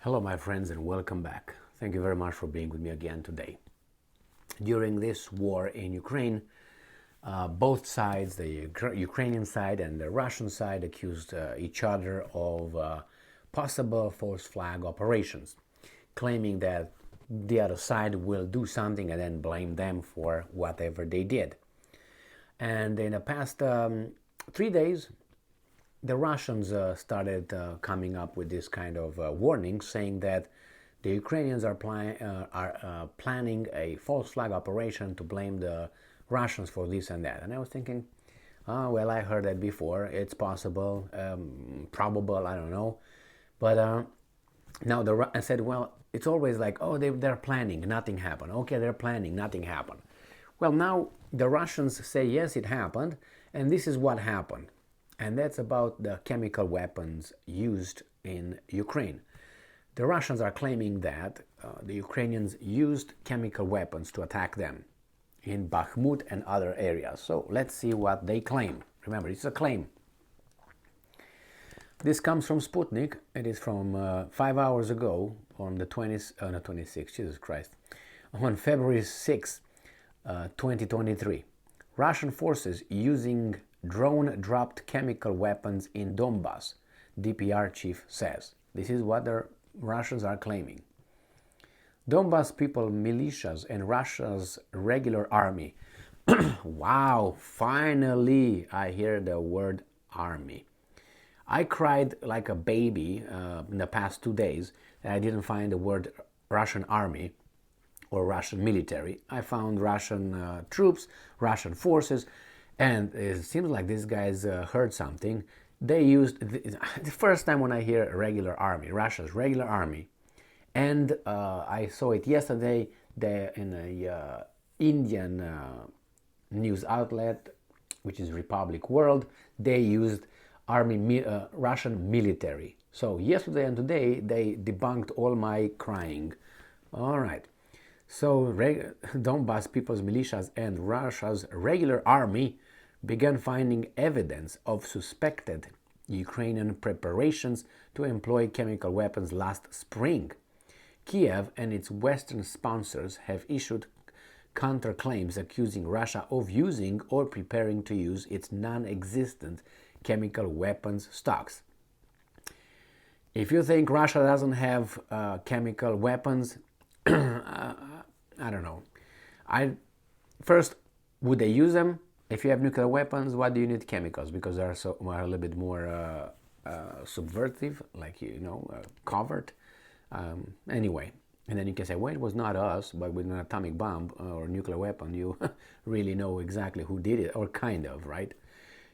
Hello, my friends, and welcome back. Thank you very much for being with me again today. During this war in Ukraine, both sides, the Ukrainian side and the Russian side, accused each other of possible false flag operations, claiming that the other side will do something and then blame them for whatever they did. And in the past 3 days, the Russians started coming up with this kind of warning, saying that the Ukrainians are planning a false flag operation to blame the Russians for this and that. And I was thinking, oh, well, I heard that before. It's possible, probable, I don't know. But now I said, well, it's always like, oh, they're planning, nothing happened. Okay, they're planning, nothing happened. Well, now the Russians say, yes, it happened, and this is what happened. And that's about the chemical weapons used in Ukraine. The Russians are claiming that the Ukrainians used chemical weapons to attack them in Bakhmut and other areas. So let's see what they claim. Remember, it's a claim. This comes from Sputnik. It is from 5 hours ago on the 26th, Jesus Christ, on February 6, 2023. Russian forces using drone-dropped chemical weapons in Donbass, DPR chief says. This is what the Russians are claiming. Donbass people, militias, and Russia's regular army. Wow, finally I hear the word army. I cried like a baby in the past 2 days that I didn't find the word Russian army or Russian military. I found Russian troops, Russian forces, and it seems like these guys heard something. They used, the first time when I hear regular army, Russia's regular army, and I saw it yesterday in a Indian news outlet, which is Republic World. They used Russian military. So yesterday and today, they debunked all my crying. All right. So Donbass people's militias and Russia's regular army began finding evidence of suspected Ukrainian preparations to employ chemical weapons last spring. Kiev and its Western sponsors have issued counterclaims accusing Russia of using or preparing to use its non-existent chemical weapons stocks. If you think Russia doesn't have chemical weapons, I don't know. First, would they use them? If you have nuclear weapons, why do you need chemicals? Because they're a little bit more subversive, like, covert. Anyway, and then you can say, well, it was not us, but with an atomic bomb or nuclear weapon, you really know exactly who did it, or kind of, right?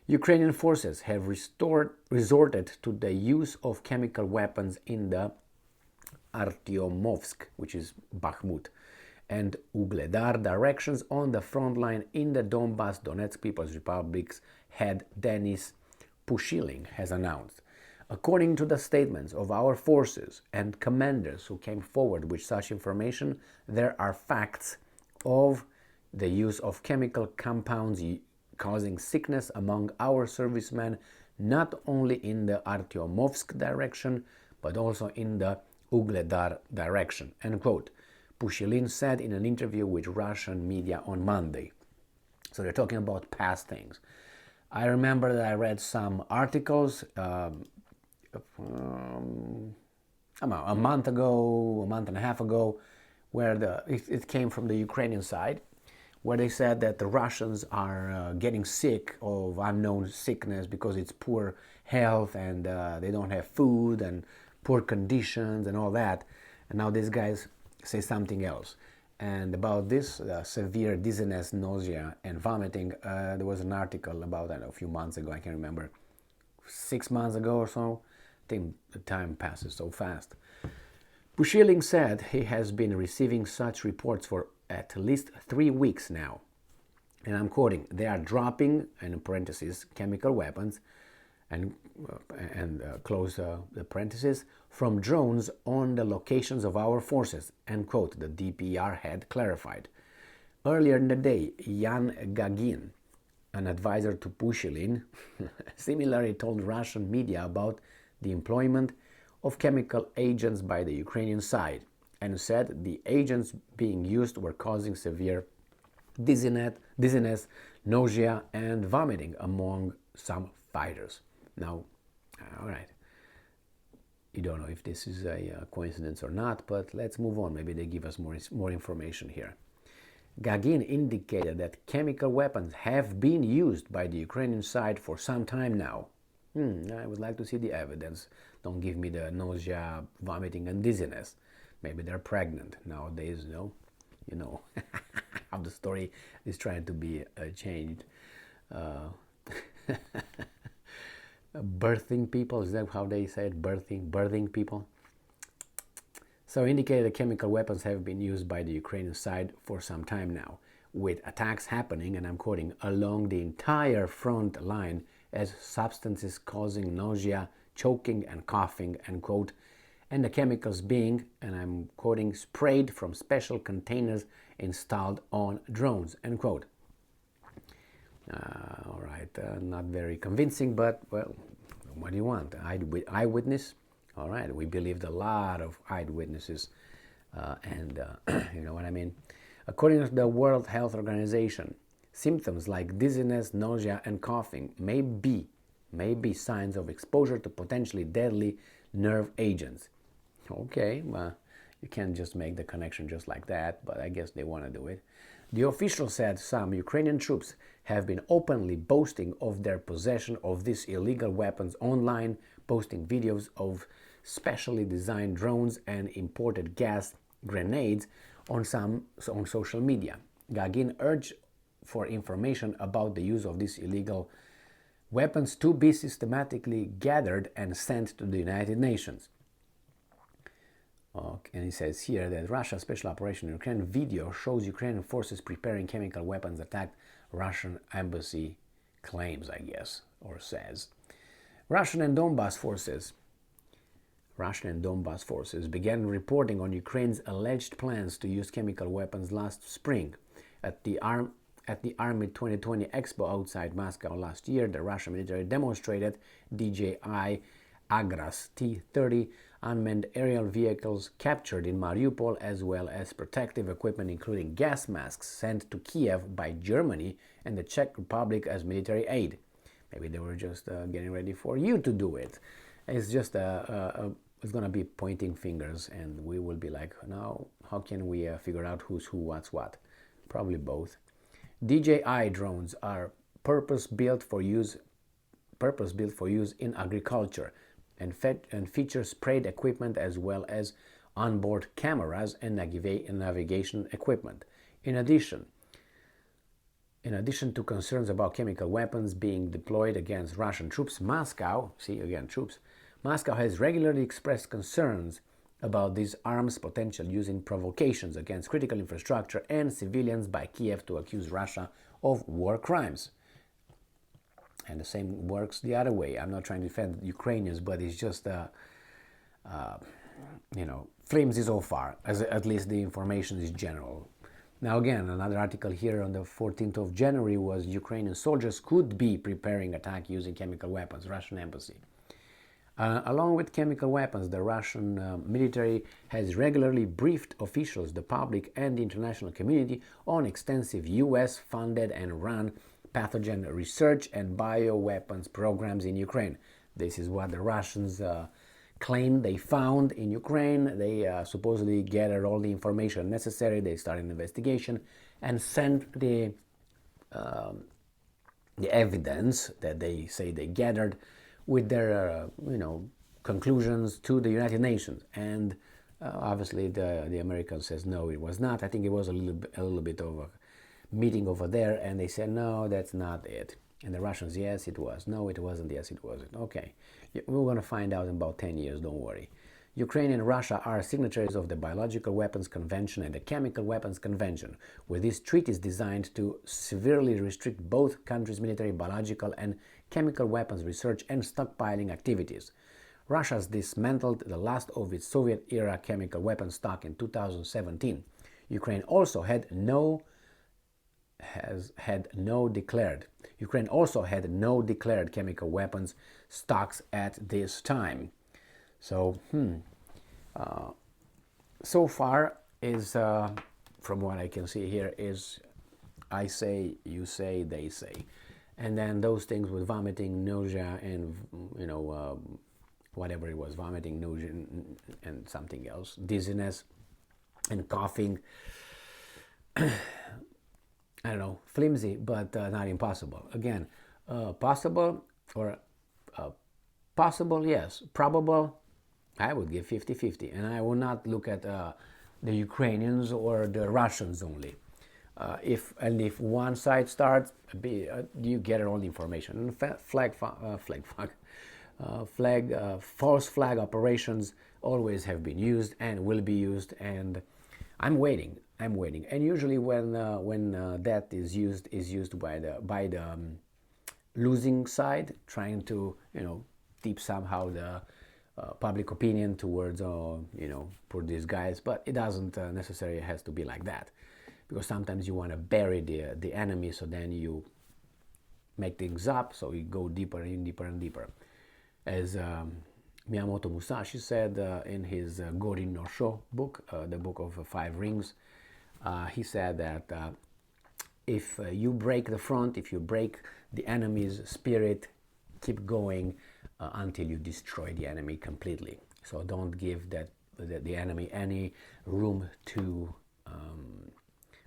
Ukrainian forces have resorted to the use of chemical weapons in the Artyomovsk, which is Bakhmut, and Ugledar directions on the front line in the Donbass Donetsk People's Republic's head Denis Pushilin has announced. According to the statements of our forces and commanders who came forward with such information, there are facts of the use of chemical compounds causing sickness among our servicemen, not only in the Artyomovsk direction, but also in the Ugledar direction, end quote. Pushilin said in an interview with Russian media on Monday. So they're talking about past things. I remember that I read some articles a month and a half ago, where it came from the Ukrainian side, where they said that the Russians are getting sick of unknown sickness because it's poor health and they don't have food and poor conditions and all that. And now these guys say something else. And about this severe dizziness, nausea, and vomiting, there was an article about a few months ago, I can't remember, 6 months ago or so. I think the time passes so fast. Pushilin said he has been receiving such reports for at least 3 weeks now. And I'm quoting, they are dropping, in parentheses, chemical weapons, and close the parentheses, from drones on the locations of our forces, end quote, the DPR head clarified. Earlier in the day, Yan Gagin, an advisor to Pushilin, similarly told Russian media about the employment of chemical agents by the Ukrainian side and said the agents being used were causing severe dizziness, nausea, and vomiting among some fighters. Now, all right, you don't know if this is a coincidence or not, but let's move on. Maybe they give us more information here. Gagin indicated that chemical weapons have been used by the Ukrainian side for some time now. I would like to see the evidence. Don't give me the nausea, vomiting, and dizziness. Maybe they're pregnant nowadays, you know how the story is trying to be changed. Birthing people, is that how they say it? Birthing people. So indicated that chemical weapons have been used by the Ukrainian side for some time now, with attacks happening, and I'm quoting, along the entire front line as substances causing nausea, choking, and coughing, end quote, and the chemicals being, and I'm quoting, sprayed from special containers installed on drones, end quote. All right, not very convincing, but, well, what do you want? Eyewitness? All right, we believed a lot of eyewitnesses, and you know what I mean? According to the World Health Organization, symptoms like dizziness, nausea, and coughing may be signs of exposure to potentially deadly nerve agents. Okay, well, you can't just make the connection just like that, but I guess they want to do it. The official said some Ukrainian troops have been openly boasting of their possession of these illegal weapons online, posting videos of specially designed drones and imported gas grenades on social media. Gagin urged for information about the use of these illegal weapons to be systematically gathered and sent to the United Nations. And he says here that Russia's special operation in Ukraine video shows Ukrainian forces preparing chemical weapons attacked Russian embassy claims, I guess, or says. Russian and Donbass forces began reporting on Ukraine's alleged plans to use chemical weapons last spring. At the Army 2020 Expo outside Moscow last year, the Russian military demonstrated DJI Agras T-30 unmanned aerial vehicles captured in Mariupol, as well as protective equipment including gas masks sent to Kiev by Germany and the Czech Republic as military aid. Maybe they were just getting ready for you to do it. It's just it's going to be pointing fingers, and we will be like, now, how can we figure out who's who, what's what? Probably both. DJI drones are purpose-built for use in agriculture and feature sprayed equipment as well as onboard cameras and navigation equipment. In addition to concerns about chemical weapons being deployed against Russian troops, Moscow has regularly expressed concerns about these arms' potential use in provocations against critical infrastructure and civilians by Kiev to accuse Russia of war crimes. And the same works the other way. I'm not trying to defend Ukrainians, but it's just, flimsy so far, as at least the information is general. Now again, another article here on the 14th of January was Ukrainian soldiers could be preparing attack using chemical weapons, Russian embassy. Along with chemical weapons, the Russian military has regularly briefed officials, the public, and the international community on extensive US-funded and run pathogen research and bioweapons programs in Ukraine. This is what the Russians claim they found in Ukraine. They supposedly gathered all the information necessary. They started an investigation and sent the evidence that they say they gathered with their conclusions to the United Nations. And obviously the Americans says no, it was not. I think it was a little bit of a meeting over there, and they said no, that's not it. And the Russians, yes, it was. No, it wasn't. Yes, it wasn't. Okay, we're going to find out in about 10 years, don't worry. Ukraine and Russia are signatories of the Biological Weapons Convention and the Chemical Weapons Convention, with these treaties designed to severely restrict both countries' military, biological, and chemical weapons research and stockpiling activities. Russia dismantled the last of its Soviet-era chemical weapons stock in 2017. Ukraine also had no declared chemical weapons stocks at this time. So, so far is, from what I can see here, is I say, you say, they say. And then those things with vomiting, nausea, and, whatever it was, vomiting, nausea, and something else, dizziness, and coughing. I don't know, flimsy, but not impossible. Again, possible or possible, yes. Probable, I would give 50-50. And I will not look at the Ukrainians or the Russians only. If one side starts, you get all the information. And false flag operations always have been used and will be used, and I'm waiting. And usually when that is used by the losing side, trying to tip somehow the public opinion towards for these guys, but it doesn't necessarily has to be like that, because sometimes you want to bury the enemy, so then you make things up, so you go deeper and deeper and deeper. As Miyamoto Musashi said in his Gorin no Sho book, the book of 5 rings, he said that if you break the front, if you break the enemy's spirit, keep going until you destroy the enemy completely. So don't give the enemy any room to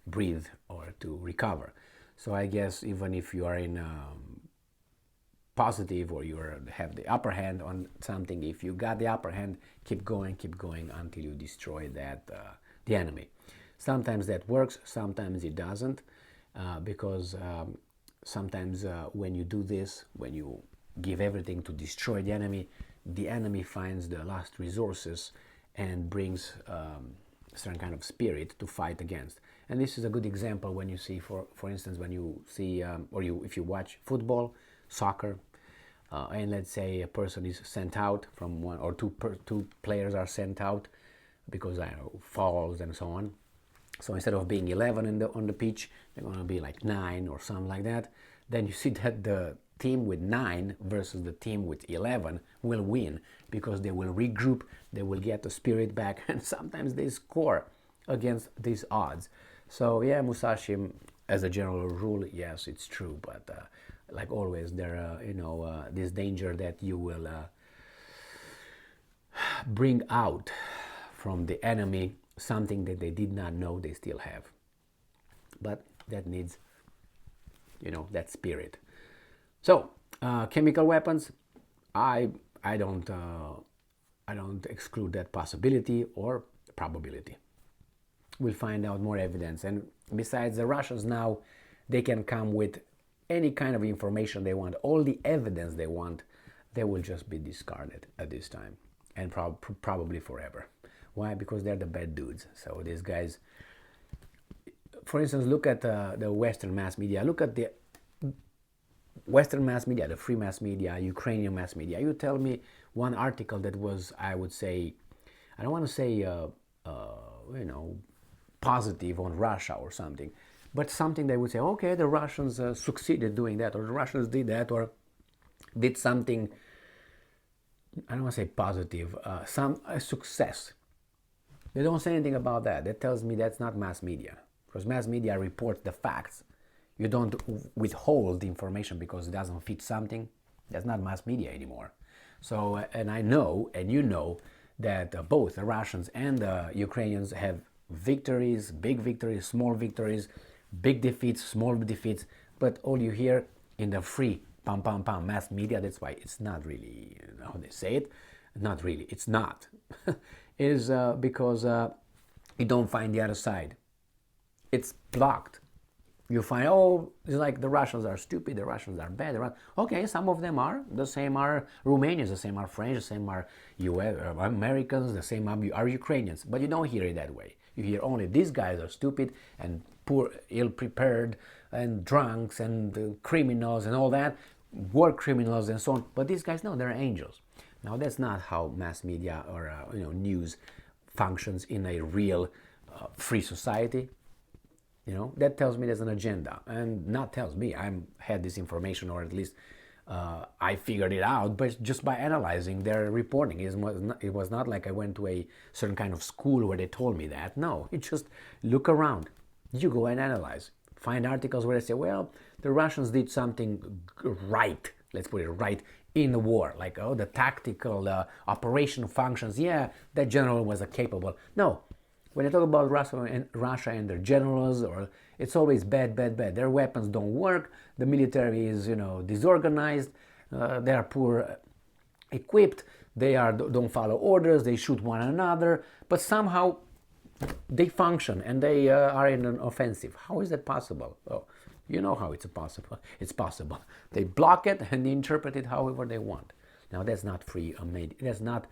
breathe or to recover. So I guess even if you are in positive, or you have the upper hand on something, if you got the upper hand, keep going until you destroy the enemy. Sometimes that works, sometimes it doesn't, because sometimes when you do this, when you give everything to destroy the enemy finds the last resources and brings certain kind of spirit to fight against. And this is a good example when you see, for instance, when you see, if you watch football, soccer, and let's say a person is sent out from one, or two players are sent out because, I don't know, falls and so on. So instead of being 11 on the pitch, they're going to be like 9 or something like that. Then you see that the team with 9 versus the team with 11 will win, because they will regroup, they will get the spirit back, and sometimes they score against these odds. So yeah, Musashi, as a general rule, yes, it's true, but like always, there this danger that you will bring out from the enemy something that they did not know they still have. But that needs, that spirit. So chemical weapons, I don't exclude that possibility or probability. We'll find out more evidence. And besides, the Russians now, they can come with any kind of information they want, all the evidence they want. They will just be discarded at this time, and probably forever. Why? Because they're the bad dudes. So these guys, for instance, look at the Western mass media. Look at the Western mass media, the free mass media, Ukrainian mass media. You tell me one article that was, I would say, I don't want to say, positive on Russia or something, but something they would say, okay, the Russians succeeded doing that, or the Russians did that, or did something, I don't want to say positive, a success. They don't say anything about that. That tells me that's not mass media, because mass media reports the facts. You don't withhold the information because it doesn't fit something. That's not mass media anymore. So, and I know, and you know, that both the Russians and the Ukrainians have victories, big victories, small victories, big defeats, small defeats, but all you hear in the free pam pam pam mass media, that's why it's not really how they say it, not really, it's not, is because you don't find the other side. It's blocked. You find, oh, it's like the Russians are stupid, the Russians are bad. Okay, some of them are. The same are Romanians, the same are French, the same are US, Americans, the same are Ukrainians. But you don't hear it that way. You hear only these guys are stupid and poor, ill-prepared, and drunks and criminals and all that, war criminals and so on. But these guys, no, they're angels. Now, that's not how mass media or news functions in a real free society. That tells me there's an agenda, and not tells me. I had this information, or at least I figured it out, but just by analyzing their reporting. It was not like I went to a certain kind of school where they told me that. No, you just look around. You go and analyze. Find articles where they say, well, the Russians did something right, let's put it right, in the war. Like, oh, the tactical operation functions. Yeah, that general was capable. No, when I talk about Russia and their generals, or it's always bad, bad, bad. Their weapons don't work. The military is, disorganized. They are poor equipped. They don't follow orders. They shoot one another. But somehow they function and they are in an offensive. How is that possible? Oh, you know how it's possible. It's possible. They block it and they interpret it however they want. Now that's not free. That's not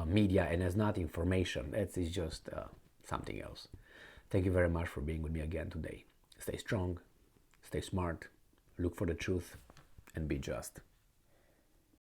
media, and it's not information. It's just something else. Thank you very much for being with me again today. Stay strong, stay smart, look for the truth, and be just.